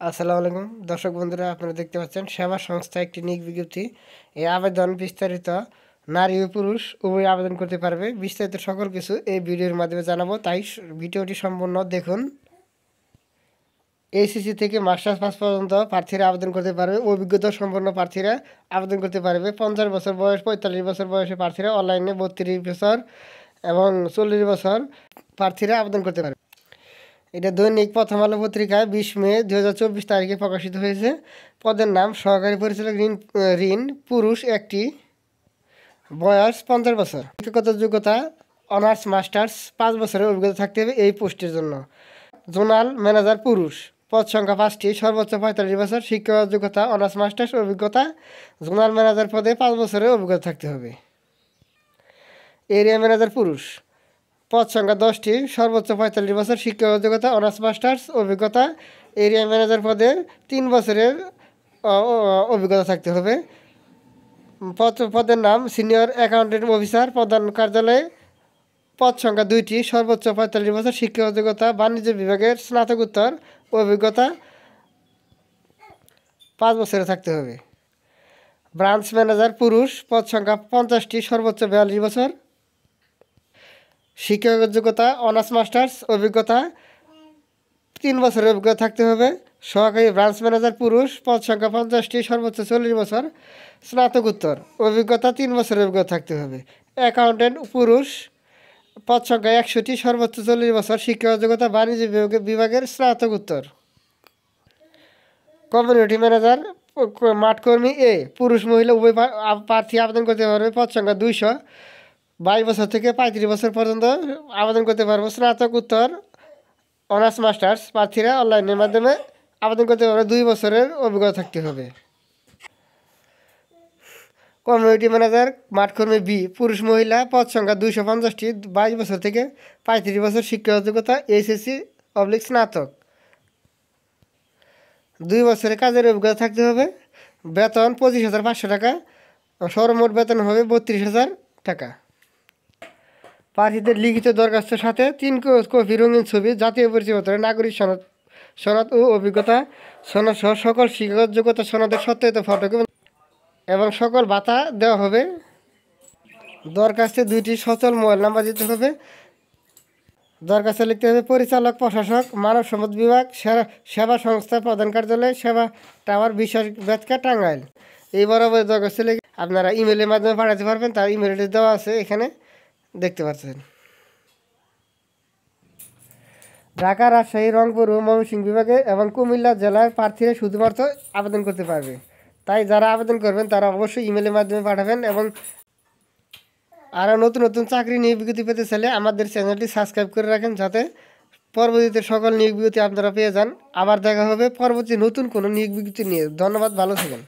আসসালামু আলাইকুম দর্শক বন্ধুরা, আপনারা দেখতে পাচ্ছেন সেবা সংস্থা একটি নিয়োগ বিজ্ঞপ্তি। এই আবেদন বিস্তারিত নারী ও পুরুষ উভয় আবেদন করতে পারবে। বিস্তারিত সকল কিছু এই ভিডিওর মাধ্যমে জানাবো, তাই ভিডিওটি সম্পূর্ণ দেখুন। এইচএসসি থেকে মাস্টার্স পাস পর্যন্ত প্রার্থীরা আবেদন করতে পারবে। অভিজ্ঞতা সম্পন্ন প্রার্থীরা আবেদন করতে পারবে। 50 বছর বয়স 45 বছর বয়সী প্রার্থীরা অনলাইনে, 32 বছর এবং 40 বছর প্রার্থীরা আবেদন করতে পারবে। এটা দৈনিক প্রথম আলো পত্রিকায় 20 মে 2024 তারিখে প্রকাশিত হয়েছে। পদের নাম সহকারী পরিচালক ঋণ পুরুষ একটি, বয়স 50 বছর, শিক্ষাগত যোগ্যতা অনার্স মাস্টার্স, 5 বছরের অভিজ্ঞতা থাকতে হবে এই পোস্টের জন্য। জোনাল ম্যানেজার পুরুষ, পদ সংখ্যা 5টি, সর্বোচ্চ 45 বছর, শিক্ষাগত যোগ্যতা অনার্স মাস্টার্স অভিজ্ঞতা। জোনাল ম্যানেজার পদে 5 বছরের অভিজ্ঞতা থাকতে হবে। এরিয়া ম্যানেজার পুরুষ, পদ সংখ্যা 10টি, সর্বোচ্চ 45 বছর, শিক্ষাগত যোগ্যতা অনার্স মাস্টার্স অভিজ্ঞতা। এরিয়া ম্যানেজার পদে 3 বছরের অভিজ্ঞতা থাকতে হবে। পদের নাম সিনিয়র অ্যাকাউন্টেন্ট অফিসার, প্রধান কার্যালয়ে, পদ সংখ্যা 2টি, সর্বোচ্চ 45 বছর, শিক্ষাগত যোগ্যতা বাণিজ্য বিভাগের স্নাতকোত্তর অভিজ্ঞতা 5 বছরে থাকতে হবে। ব্রাঞ্চ ম্যানেজার পুরুষ, পদ সংখ্যা 50টি, সর্বোচ্চ 42 বছর, শিক্ষাগত যোগ্যতা অনার্স মাস্টার্স অভিজ্ঞতা 3 বছরের অভিজ্ঞতা থাকতে হবে। সহকারী ব্রাঞ্চ ম্যানেজার পুরুষ, পদ সংখ্যা 50টি, সর্বোচ্চ 40 বছর, স্নাতকোত্তর অভিজ্ঞতা 3 বছরের অভিজ্ঞতা থাকতে হবে। অ্যাকাউন্টেন্ট পুরুষ, পদ সংখ্যা 100টি, সর্বোচ্চ 40 বছর, শিক্ষাগত যোগ্যতা বাণিজ্য বিভাগের স্নাতকোত্তর। কমিউনিটি ম্যানেজার মাঠকর্মী এ, পুরুষ মহিলা উভয় প্রার্থী আবেদন করতে পারবে। পদ সংখ্যা 222 বছর থেকে 35 বছর পর্যন্ত আবেদন করতে পারবে। স্নাতকোত্তর অনার্স মাস্টার্স প্রার্থীরা অনলাইনের মাধ্যমে আবেদন করতে পারবে। 2 বছরের অভিজ্ঞতা থাকতে হবে। কমিউনিটি ম্যানেজার মাঠকর্মী বি, পুরুষ মহিলা, পদ সংখ্যা 250টি, 22 বছর থেকে 35 বছর, শিক্ষাগত যোগ্যতা এইচএসসি/ স্নাতক, 2 বছরের কাজের অভিজ্ঞতা থাকতে হবে। বেতন 25,500 টাকা, সর্বমোট বেতন হবে 32,000 টাকা। প্রার্থীদের লিখিত দরখাস্তের সাথে 3 কপি রঙিন ছবি, জাতীয় পরিচয়পত্র, নাগরিক সনদ ও অভিজ্ঞতা সনদ সহ সকল শিক্ষাগত যোগ্যতা সনদের সত্যায়িত ফটোকপি এবং সকল ভাতা দেওয়া হবে। দরখাস্তে 2টি সচল মোবাইল নাম্বার দিতে হবে। দরখাস্তে লিখতে হবে পরিচালক প্রশাসক, মানব সম্পদ বিভাগ, সেবা সংস্থা, প্রধান কার্যালয়, সেবা টাওয়ার, বিশ্বাস বেতকা, টাঙ্গাইল। এই বরাবর দরখাস্ত লিখে আপনারা ইমেলের মাধ্যমে পাঠাতে পারবেন। তার ইমেল অ্যাড্রেস দেওয়া আছে এখানে দেখতে পাচ্ছেন। ঢাকা, রাজশাহী, রংপুর ও ময়মনসিংহ বিভাগে এবং কুমিল্লা জেলার প্রার্থীরা শুধুমাত্র আবেদন করতে পারবে। তাই যারা আবেদন করবেন তারা অবশ্যই ইমেলের মাধ্যমে পাঠাবেন। এবং আরও নতুন নতুন চাকরি নিয়োগ বিজ্ঞপ্তি পেতে চাইলে আমাদের চ্যানেলটি সাবস্ক্রাইব করে রাখেন, যাতে পরবর্তীতে সকল নিয়োগ বিজ্ঞপ্তি আপনারা পেয়ে যান। আবার দেখা হবে পরবর্তী নতুন কোনো নিয়োগ বিজ্ঞপ্তি নিয়ে। ধন্যবাদ, ভালো থাকেন।